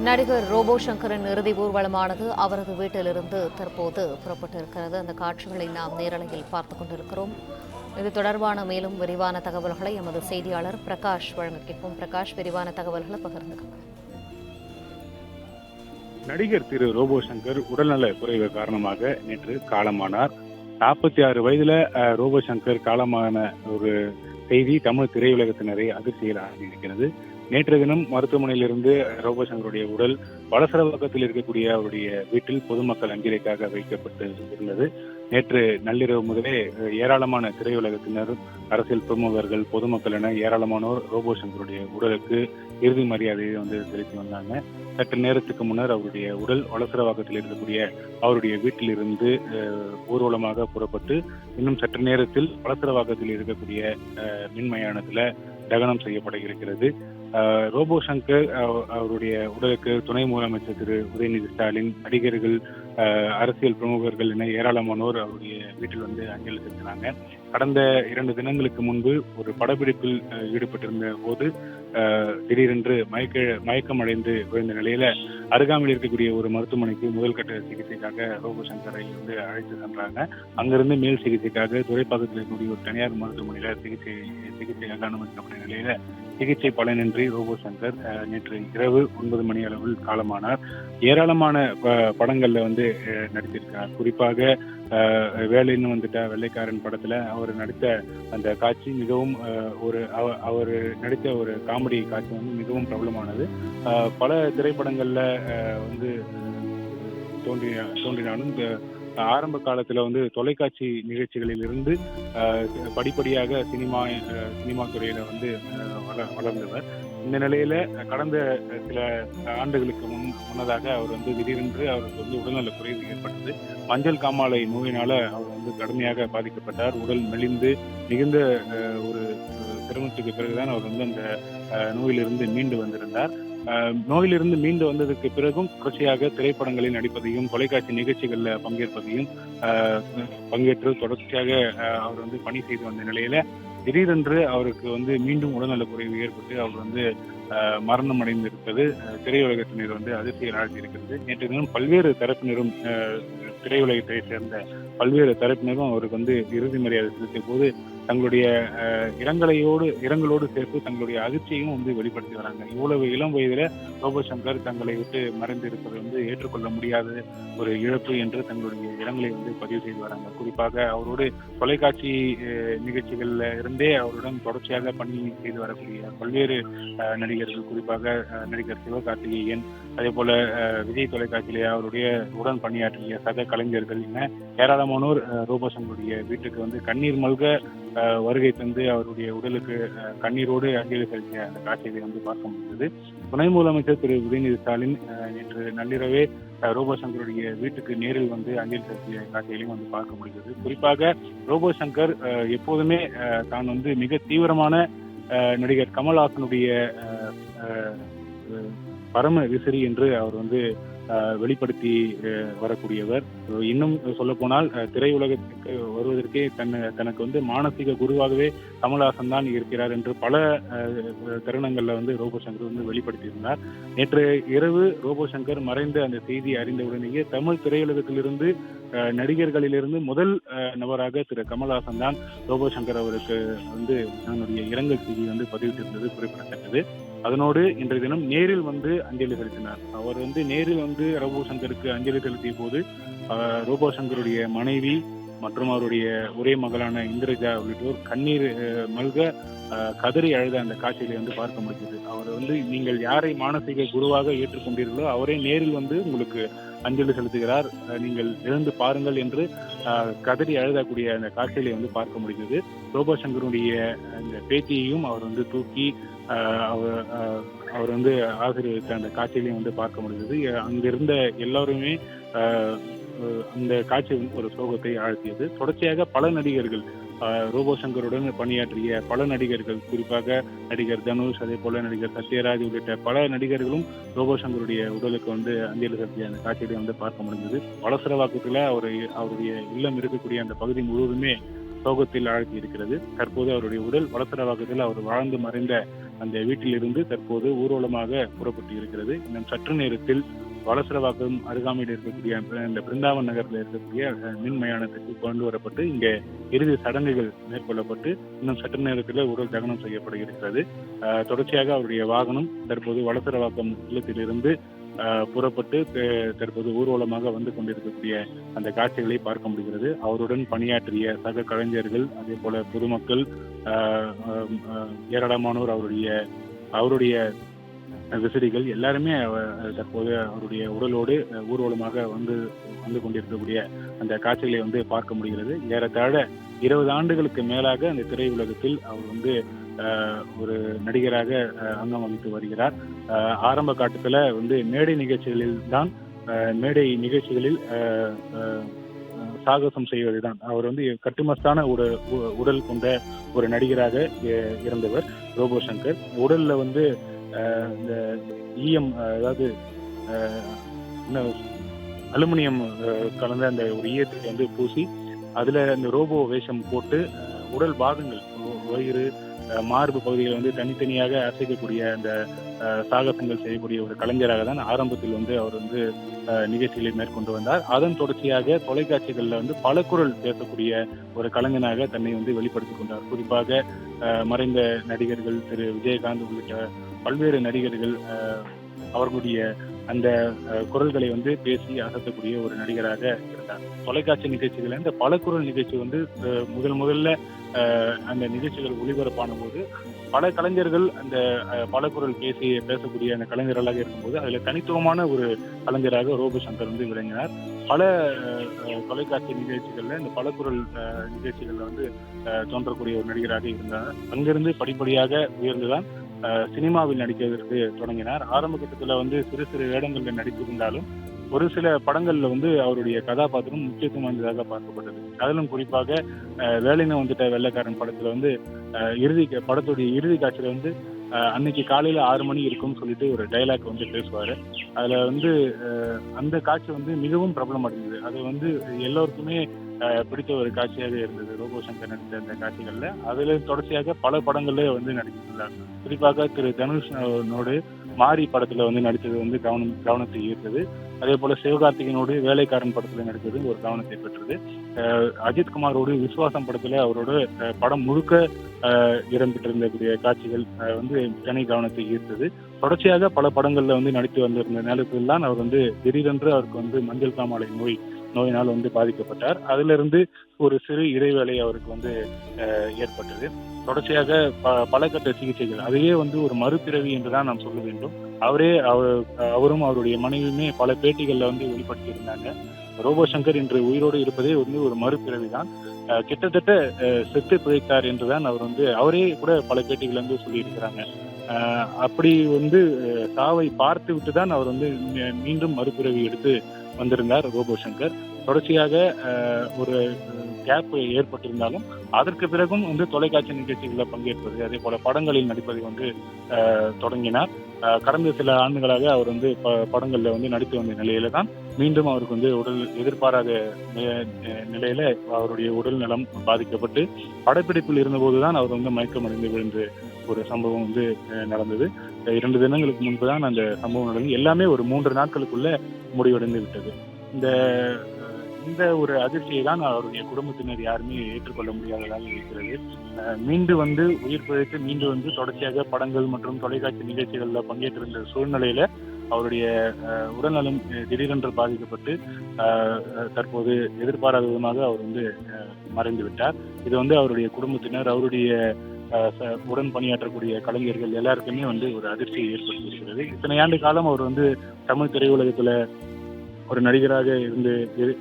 நடிகர் ரோபோ சங்கரின் இறுதி ஊர்வலமானது அவரது வீட்டிலிருந்து தற்போது புறப்பட்டிருக்கிறது. அந்த காட்சிகளை நாம் நேரலையில் பார்த்துக் கொண்டிருக்கிறோம். இது தொடர்பான மேலும் விரிவான தகவல்களை எமது செய்தியாளர் பிரகாஷ் வழங்க கேட்போம். பிரகாஷ், விரிவான தகவல்களை பகிர்ந்துக்கோங்க. நடிகர் திரு ரோபோ சங்கர் உடல்நல குறைவு காரணமாக நேற்று காலமானார். 46 வயதுல ரோபோ சங்கர் காலமான ஒரு செய்தி தமிழ் திரையுலகத்தினரை அதிர்ச்சியில் ஆகியிருக்கிறது. நேற்று தினம் மருத்துவமனையிலிருந்து ரோபோ சங்கருடைய உடல் வலசரவாக்கத்தில் இருக்கக்கூடிய அவருடைய வீட்டில் பொதுமக்கள் அஞ்சலிக்காக வைக்கப்பட்டு இருந்தது. நேற்று நள்ளிரவு முதலே ஏராளமான திரையுலகத்தினர், அரசியல் பிரமுகர்கள், பொதுமக்கள் என ஏராளமானோர் ரோபோ சங்கருடைய உடலுக்கு இறுதி மரியாதையை செலுத்தி வந்தாங்க. சற்று நேரத்துக்கு முன்னர் அவருடைய உடல் வலசரவாக்கத்தில் இருக்கக்கூடிய அவருடைய வீட்டிலிருந்து ஊர்வலமாக புறப்பட்டு இன்னும் சற்று நேரத்தில் வலசரவாக்கத்தில் இருக்கக்கூடிய மின்மயானத்துல தகனம் செய்யப்பட இருக்கிறது. ரோபோ சங்கர் அவருடைய உடலுக்கு துணை முதலமைச்சர் திரு உதயநிதி ஸ்டாலின், நடிகர்கள், அரசியல் பிரமுகர்கள் என ஏராளமானோர் அவருடைய வீட்டில் அஞ்சலி செலுத்தினாங்க. கடந்த 2 தினங்களுக்கு முன்பு ஒரு படப்பிடிப்பில் ஈடுபட்டிருந்த போது திடீரென்று மயக்கம் அடைந்து விழுந்த நிலையில அருகாமையில் இருக்கக்கூடிய ஒரு மருத்துவமனைக்கு முதல் கட்ட சிகிச்சைக்காக ரோபோ சங்கரை அழைத்து சென்றாங்க. அங்கிருந்து மேல் சிகிச்சைக்காக துறைப்பாக்கத்தில் இருக்கக்கூடிய ஒரு தனியார் மருத்துவமனையில சிகிச்சைக்காக அனுமதிக்கப்பட்ட நிலையில சிகிச்சை பலனின்றி ரோபோ சங்கர் நேற்று இரவு 9 மணி அளவில் காலமானார். ஏராளமான படங்கள்ல நடித்திருக்கார். குறிப்பாக வேலைன்னு வெள்ளைக்காரன் படத்துல அவர் நடித்த அந்த காட்சி மிகவும் அவர் நடித்த ஒரு காமெடி காட்சி மிகவும் பிரபலமானது. பல திரைப்படங்கள்ல தோன்றினாலும் ஆரம்ப காலத்துல தொலைக்காட்சி நிகழ்ச்சிகளில் இருந்து படிப்படியாக சினிமா துறையில வளர்ந்தவர். இந்த நிலையில கடந்த சில ஆண்டுகளுக்கு முன்னதாக அவர் திடீரென்று அவருக்கு உடல்நல குறைவு ஏற்பட்டது. மஞ்சள் காமாலை நோயினால அவர் கடுமையாக பாதிக்கப்பட்டார். உடல் மெலிந்து மிகுந்த ஒரு சிரமத்துக்கு பிறகுதான் அவர் அந்த நோயிலிருந்து மீண்டு வந்திருந்தார். நோயிலிருந்து மீண்டு வந்ததுக்கு பிறகும் தொடர்ச்சியாக திரைப்படங்களில் நடிப்பதையும், தொலைக்காட்சி நிகழ்ச்சிகள்ல பங்கேற்று தொடர்ச்சியாக அவர் பணி செய்து வந்த நிலையில திடீரென்று அவருக்கு மீண்டும் உடல்நல குறைவு ஏற்பட்டு அவர் மரணம் அடைந்திருப்பது திரையுலகத்தினர் அதிர்ச்சியில் ஆழ்த்தியிருக்கிறது. நேற்று தினம் பல்வேறு தரப்பினரும், திரையுலகத்தை சேர்ந்த பல்வேறு தரப்பினரும் அவருக்கு இறுதி மரியாதை செலுத்திய போது தங்களுடைய இரங்கலோடு சேர்த்து தங்களுடைய அதிர்ச்சியையும் வெளிப்படுத்தி வராங்க. இவ்வளவு இளம் வயதுல ரோபோ சங்கர் தங்களை விட்டு மறைந்திருப்பது ஏற்றுக்கொள்ள முடியாத ஒரு இழப்பு என்று தங்களுடைய இரங்கலை பதிவு செய்து வராங்க. குறிப்பாக அவரோடு தொலைக்காட்சி நிகழ்ச்சிகள்ல இருந்தே அவருடன் தொடர்ச்சியாக பணி செய்து வரக்கூடிய பல்வேறு நடிகர்கள், குறிப்பாக நடிகர் சிவகார்த்திகேயன், அதே போல விஜய் தொலைக்காட்சியிலே அவருடைய உடன் பணியாற்றிய சக கலைஞர்கள் என ஏராளமானோர் ரோபோ சங்கருடைய வீட்டுக்கு கண்ணீர் மல்க வருகை தந்து அவருடைய உடலுக்கு கண்ணீரோடு அஞ்சலி செலுத்திய அந்த காட்சியை பார்க்க முடிந்தது. துணை முதலமைச்சர் திரு உதயநிதி ஸ்டாலின் நேற்று நள்ளிரவே ரோபோ சங்கருடைய வீட்டுக்கு நேரில் அஞ்சலி செலுத்திய காட்சிகளையும் பார்க்க முடிந்தது. குறிப்பாக ரோபோ சங்கர் எப்போதுமே தான் மிக தீவிரமான நடிகர் கமல்ஹாசனுடைய பரம விசிறி என்று அவர் வெளிப்படுத்தி வரக்கூடியவர். இன்னும் சொல்ல போனால் திரையுலகத்துக்கு வருவதற்கே தனக்கு மானசீக குருவாகவே கமல்ஹாசன் தான் இருக்கிறார் என்று பல தருணங்கள்ல ரோபோ சங்கர் வெளிப்படுத்தியிருந்தார். நேற்று இரவு ரோபோ சங்கர் மறைந்த அந்த செய்தி அறிந்தவுடனேயே தமிழ் திரையுலகத்திலிருந்து நடிகர்களிலிருந்து முதல் நபராக திரு கமல்ஹாசன் தான் ரோபோ சங்கர் அவருக்கு தன்னுடைய இரங்கல் செய்தி பதிவிட்டிருந்தது குறிப்பிடத்தக்கது. அதனோடு இன்றைய தினம் நேரில் அஞ்சலி செலுத்தினார். அவர் நேரில் ரோபோ சங்கருக்கு அஞ்சலி செலுத்திய போது ரோபோ சங்கருடைய மனைவி மற்றும் அவருடைய ஒரே மகளான இந்திரஜா உள்ளிட்டோர் கண்ணீர் மல்க கதறி அழுத அந்த காட்சிகளை பார்க்க முடிஞ்சது. அவர் நீங்கள் யாரை மானசீக குருவாக ஏற்றுக்கொண்டீர்களோ அவரே நேரில் உங்களுக்கு அஞ்சலி செலுத்துகிறார், நீங்கள் எழுந்து பாருங்கள் என்று கதறி அழுதக்கூடிய அந்த காட்சிகளை பார்க்க முடிந்தது. ரோபோ சங்கருடைய அந்த பேத்தியையும் அவர் தூக்கி அவர் ஆசீர்வதித்த அந்த காட்சிகளையும் பார்க்க முடிந்தது. அங்கிருந்த எல்லாருமே அந்த காட்சி ஒரு சோகத்தை ஆழ்த்தியது. தொடர்ச்சியாக பல நடிகர்கள், ரோபோ சங்கருடன் பணியாற்றிய பல நடிகர்கள், குறிப்பாக நடிகர் தனுஷ், அதே போல நடிகர் சத்யராஜ் உள்ளிட்ட பல நடிகர்களும் ரோபோ சங்கருடைய உடலுக்கு அஞ்சலி செலுத்திய அந்த காட்சியை பார்க்க முடிந்தது. வலசரவாக்கத்துல அவருடைய இல்லம் இருக்கக்கூடிய அந்த பகுதி முழுவதுமே சோகத்தில் ஆழ்த்தி இருக்கிறது. தற்போது அவருடைய உடல் வலசரவாக்கத்தில் அவர் வாழ்ந்து மறைந்த அந்த வீட்டிலிருந்து தற்போது ஊர்வலமாக புறப்பட்டு இருக்கிறது. இன்னும் சற்று நேரத்தில் வலசரவாக்கம் அருகாமையில் இருக்கக்கூடிய இந்த பிருந்தாவன் நகரில் இருக்கக்கூடிய மின் மயானத்துக்கு கொண்டு வரப்பட்டு இங்கே இறுதி சடங்குகள் மேற்கொள்ளப்பட்டு இன்னும் சற்று நேரத்தில் உடல் தகனம் செய்யப்பட இருக்கிறது. தொடர்ச்சியாக அவருடைய வாகனம் தற்போது வலசரவாக்கம் இல்லத்திலிருந்து புறப்பட்டு தற்போது ஊர்வலமாக வந்து கொண்டிருக்கக்கூடிய அந்த காட்சிகளை பார்க்க முடிகிறது. அவருடன் பணியாற்றிய சக கலைஞர்கள், அதே போல பொதுமக்கள், ஏராளமானோர், அவருடைய விசிறிகள் எல்லாருமே தற்போது அவருடைய உடலோடு ஊர்வலமாக வந்து கொண்டிருக்கக்கூடிய அந்த காட்சிகளை வந்து பார்க்க முடிகிறது. ஏறத்தாழ 20 ஆண்டுகளுக்கு மேலாக அந்த திரையுலகத்தில் அவர் வந்து ஒரு நடிகராக அங்கம் வகித்து வருகிறார். ஆரம்ப காட்டத்துல வந்து மேடை நிகழ்ச்சிகளில் சாகசம் செய்வதுதான் அவர் வந்து கட்டுமஸ்தான உடல் கொண்ட ஒரு நடிகராக இருந்தவர் ரோபோ சங்கர். உடல்ல வந்து இந்த ஈயம், அதாவது அலுமினியம் கலந்த அந்த ஒரு ஈயத்தை வந்து பூசி அதுல அந்த ரோபோ வேஷம் போட்டு உடல் பாகங்கள், வயிறு, மார்பு பகுதிகளை வந்து தனித்தனியாக அசைக்கக்கூடிய அந்த சாகசங்கள் செய்யக்கூடிய ஒரு கலைஞராக தான் ஆரம்பத்தில் வந்து அவர் வந்து நிகழ்ச்சிகளை மேற்கொண்டு வந்தார். அதன் தொடர்ச்சியாக தொலைக்காட்சிகளில் வந்து பல குரல் பேசக்கூடிய ஒரு கலைஞனாக தன்னை வந்து வெளிப்படுத்திக் கொண்டார். குறிப்பாக மறைந்த நடிகர்கள் திரு விஜயகாந்த் உள்ளிட்ட பல்வேறு நடிகர்கள் அவர்களுடைய அந்த குரல்களை வந்து பேசி அசத்தக்கூடிய ஒரு நடிகராக இருந்தார். தொலைக்காட்சி நிகழ்ச்சிகள் இந்த பல குரல் நிகழ்ச்சி வந்து முதல்ல அந்த நிகழ்ச்சிகள் ஒளிபரப்பான போது பல கலைஞர்கள் அந்த பல குரல் பேசக்கூடிய அந்த கலைஞர்களாக இருக்கும்போது அதுல தனித்துவமான ஒரு கலைஞராக ரோபோ சங்கர் வந்து விளங்கினார். பல தொலைக்காட்சி நிகழ்ச்சிகள்ல இந்த பல குரல் நிகழ்ச்சிகள்ல வந்து தோன்றக்கூடிய ஒரு நடிகராக இருந்தார். அங்கிருந்து படிப்படியாக உயர்ந்துதான் சினிமாவில் நடிப்பதற்கு தொடங்கினார். ஆரம்ப கட்டத்துல வந்து சிறு சிறு வேடங்களில் நடித்திருந்தாலும் ஒரு சில படங்கள்ல வந்து அவருடைய கதாபாத்திரம் முக்கியத்துவம் வாய்ந்ததாக பார்க்கப்பட்டது. அதிலும் குறிப்பாக வேலைன்னு வந்துட்ட வெள்ளைக்காரன் படத்துல வந்து படத்துடைய இறுதி காட்சியில வந்து அன்னைக்கு காலையில 6 மணி இருக்கும்னு சொல்லிட்டு ஒரு டைலாக் வந்து பேசுவாரு. அதுல வந்து அந்த காட்சி வந்து மிகவும் பிரபலம் அடைந்தது. அது வந்து எல்லோருக்குமே பிடித்த ஒரு காட்சியாக இருந்தது ரோபோ சங்கர் நடித்த அந்த காட்சிகள்ல. அதுல தொடர்ச்சியாக பல படங்கள்ல வந்து நடித்திருந்தார். குறிப்பாக திரு தனுஷனோடு மாரி படத்துல வந்து நடித்தது வந்து கவனத்தை ஈர்த்தது. அதே போல சிவகார்த்திகனோடு வேலைக்காரன் படத்துல நடித்தது ஒரு கவனத்தை பெற்றது. அஜித்குமாரோடு விஸ்வாசம் படத்துல அவரோட படம் முழுக்க இடம்பெற்றிருந்தக்கூடிய காட்சிகள் வந்து தனி கவனத்தை ஈர்த்தது. தொடர்ச்சியாக பல படங்கள்ல வந்து நடித்து வந்திருந்த நேரத்தில் தான் அவர் வந்து திடீரென்று அவருக்கு வந்து மஞ்சள் காமாலை நோயினால் வந்து பாதிக்கப்பட்டார். அதிலிருந்து ஒரு சிறு இடைவேளை அவருக்கு வந்து ஏற்பட்டது. தொடர்ச்சியாக பல கட்ட சிகிச்சைகள், அதுவே வந்து ஒரு மறுபிறவி என்றுதான் நாம் சொல்ல வேண்டும். அவரும் அவருடைய மனைவியுமே பல பேட்டிகள்ல வந்து வெளிப்படுத்தி இருந்தாங்க. ரோபோ சங்கர் இன்று உயிரோடு இருப்பதே வந்து ஒரு மறுபிறவி தான், கிட்டத்தட்ட செத்து பிழைத்தார் என்றுதான் அவர் வந்து அவரே கூட பல பேட்டிகள் வந்து சொல்லியிருக்கிறாங்க. அப்படி வந்து சாவை பார்த்து விட்டுதான் அவர் வந்து மீண்டும் மறுபிறவி எடுத்து வந்திருந்தார் ரோபோ சங்கர். தொடர்ச்சியாக ஒரு கேப் ஏற்பட்டிருந்தாலும் அதற்கு பிறகும் வந்து தொலைக்காட்சி நிகழ்ச்சிகளில் பங்கேற்பது, அதே போல படங்களில் நடிப்பதை வந்து தொடங்கினார். கடந்த சில ஆண்டுகளாக அவர் வந்து படங்கள்ல வந்து நடித்து வந்த நிலையில தான் மீண்டும் அவருக்கு வந்து எதிர்பாராத நிலையில அவருடைய உடல் நலம் பாதிக்கப்பட்டு படப்பிடிப்பில் இருந்தபோதுதான் அவர் வந்து மயக்கமடைந்து விழுந்து ஒரு சம்பவம் வந்து நடந்தது. 2 தினங்களுக்கு முன்புதான் அந்த சம்பவம் நடந்தது. எல்லாமே ஒரு 3 நாட்களுக்குள்ள முடிவடைந்து விட்டது. இந்த ஒரு அதிர்ச்சியை தான் அவருடைய குடும்பத்தினர் யாருமே ஏற்றுக்கொள்ள முடியாததாக இருக்கிறது. மீண்டு வந்து உயிர் பிழைத்து மீண்டு வந்து தொடர்ச்சியாக படங்கள் மற்றும் தொலைக்காட்சி நிகழ்ச்சிகளில் பங்கேற்றிருந்த சூழ்நிலையில அவருடைய உடல்நலம் திடீரென்று பாதிக்கப்பட்டு தற்போது எதிர்பாராத விதமாக அவர் வந்து மறைந்து விட்டார். இது வந்து அவருடைய குடும்பத்தினர், அவருடைய உடன் பணியாற்றக்கூடிய கலைஞர்கள் எல்லாருக்குமே வந்து ஒரு அதிர்ச்சியை ஏற்படுத்தியிருக்கிறது. இத்தனை ஆண்டு காலம் அவர் வந்து தமிழ் திரையுலகத்துல ஒரு நடிகராக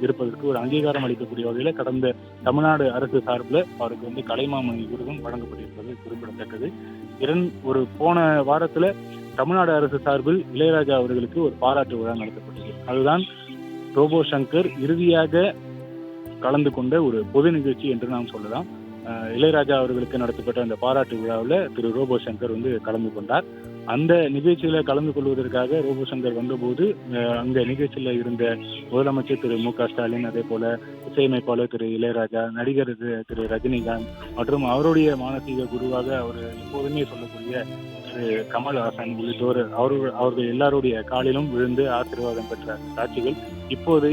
இருப்பதற்கு ஒரு அங்கீகாரம் அளிக்கக்கூடிய வகையில கடந்த தமிழ்நாடு அரசு சார்பில் அவருக்கு வந்து கலைமாமணி விருதும் வழங்கப்பட்டிருப்பது குறிப்பிடத்தக்கது. ஒரு போன வாரத்துல தமிழ்நாடு அரசு சார்பில் இளையராஜா அவர்களுக்கு ஒரு பாராட்டு விழா நடத்தப்பட்டது. அதுதான் ரோபோ சங்கர் இறுதியாக கலந்து கொண்ட ஒரு பொது நிகழ்ச்சி என்று நாம் சொல்லலாம். இளையராஜா அவர்களுக்கு நடத்தப்பட்ட அந்த பாராட்டு விழாவில் திரு ரோபோ சங்கர் வந்து கலந்து கொண்டார். அந்த நிகழ்ச்சியில கலந்து கொள்வதற்காக ரோபோ சங்கர் வந்தபோது அந்த நிகழ்ச்சியில இருந்த முதலமைச்சர் திரு மு.க. ஸ்டாலின், அதே போல இசையமைப்பாளர் திரு இளையராஜா, நடிகர் திரு ரஜினிகாந்த் மற்றும் அவருடைய மானசீக குருவாக அவர் எப்போதுமே சொல்லக்கூடிய கமல்ஹாசன் உள்ளிட்டோர் அவர்கள் எல்லாருடைய காலிலும் விழுந்து ஆசீர்வாதம் பெற்ற அந்த காட்சிகள் இப்போது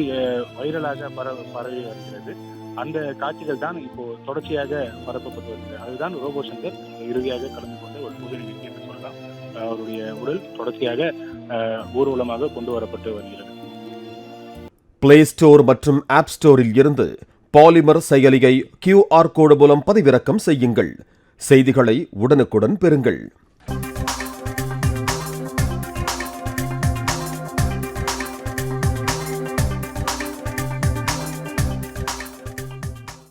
வைரலாக பரவி வருகிறது. அந்த காட்சிகள் தான் இப்போ தொடர்ச்சியாக பரப்பப்பட்டு வருகிறது. அதுதான் ரோபோ சங்கர் இறுதியாக கலந்து கொண்ட ஒரு பொது நிகழ்ச்சி என்று சொல்லலாம். அவருடைய உடல் தொடர்ச்சியாக ஊர்வலமாக கொண்டு வரப்பட்டு வருகிறது. பிளே ஸ்டோர் மற்றும் ஆப் ஸ்டோரில் இருந்து பாலிமர் செயலியை QR கோடு மூலம் பதிவிறக்கம் செய்யுங்கள். செய்திகளை உடனுக்குடன் பெறுங்கள்.